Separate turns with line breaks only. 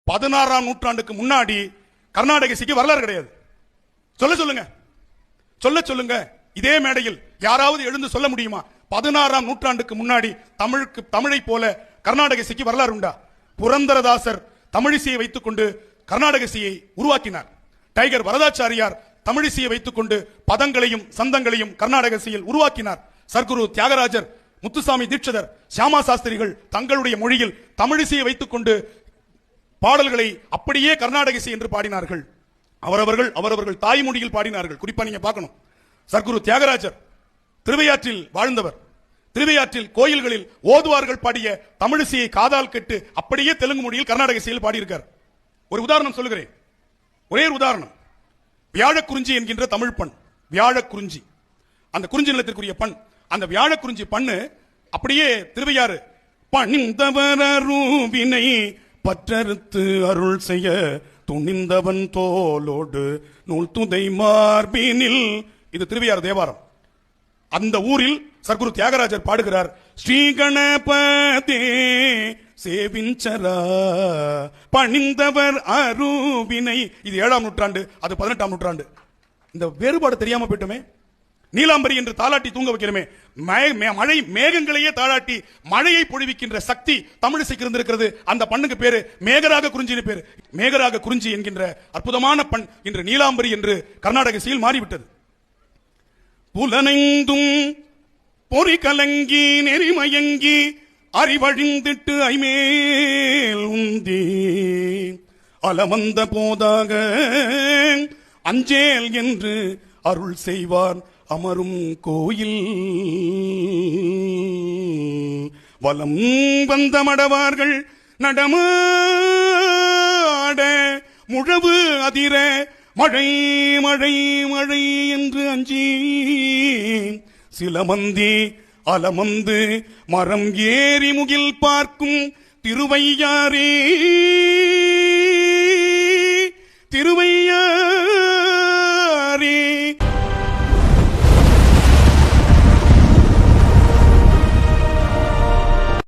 16ஆம் நூற்றாண்டுக்கு முன்னாடி கர்நாடக இசைக்கு வரலாறு கிடையாது. சொல்லுங்க சொல்லுங்க. இதே மேடையில் யாராவது எழுந்து சொல்ல முடியுமா? 16ஆம் நூற்றாண்டுக்கு முன்னாடி தமிழை போல கர்நாடக இசைக்கு வரலாறு உண்டா? புரந்தரதாசர் தமிழிசையை வைத்துக் கொண்டு கர்நாடக இசையை உருவாக்கினார். டைகர் வரதாச்சாரியார் தமிழிசையை வைத்துக் கொண்டு பதங்களையும் சந்தங்களையும் கர்நாடக இசையில் உருவாக்கினார். சர்க்குரு தியாகராஜர், முத்துசாமி தீட்சிதர், சியாமா சாஸ்திரிகள் தங்களுடைய மொழியில் தமிழிசையை வைத்துக் கொண்டு பாடல்களை அப்படியே கர்நாடக இசை என்று பாடினார்கள். அவரவர்கள் தாய்மொழியில் பாடினார்கள். குறிப்பா நீங்க பார்க்கணும், சர்க்குரு தியாகராஜர் திருவையாற்றில் வாழ்ந்தவர். திருவையாற்றில் கோயில்களில் ஓதுவார்கள் பாடிய தமிழிசையை காதால் கேட்டு அப்படியே தெலுங்கு மொழியில் கர்நாடக இசையில் பாடியிருக்கார். ஒரு உதாரணம் சொல்லுகிறேன், ஒரே உதாரணம். வியாழக்குறிஞ்சி என்கின்ற தமிழ் பண், வியாழக்குறிஞ்சி, அந்த குறிஞ்சி நிலத்திற்குரிய பண். அந்த வியாழக்குறிஞ்சி பண்ணு அப்படியே திருவையாறு பணிந்தவரூவினை பற்றறுத்து அருள் செய்ய துணிந்தவன் தோலோடு நூல் துதை மார்பினில். இது திருவையாறு தேவாரம். அந்த ஊரில் சர்க்குரு தியாகராஜர் பாடுகிறார், ஸ்ரீ கணபதே சேவிஞ்சரா பணிந்தவர் அருவினை. இது 7ஆம் நூற்றாண்டு, அது 18ஆம் நூற்றாண்டு. இந்த வேறுபாடு தெரியாம போயிட்டுமே. நீலாம்பரி என்று தாளாட்டி தூங்க வைக்கிறமே, மழை மேகங்களையே தாளாட்டி மழையை பொழிவிக்கின்ற சக்தி தமிழிசைக்கு இருந்திருக்கிறது. அந்த பண்ணுக்கு பேரு மேகராக குறிஞ்சி பேரு. மேகராக குறிஞ்சி என்கின்ற அற்புதமான பண் இன்று நீலாம்பரி என்று கர்நாடக இசையில் மாறிவிட்டது. புலனைந்தும் பொறி கலங்கி நெறிமயங்கி அறிவழிந்திட்டு ஐமேல் உந்தி அலமந்த போதாக அஞ்சேல் என்று அருள் செய்வார் அமரும் கோயில். வலம் வந்த மடவார்கள் நடமாட முழவு அதிர மழை மழை மழை என்று அஞ்சி சிலமந்தி அலமந்து மரம் ஏறி முகில் பார்க்கும் திருவையாரே திருவையாரே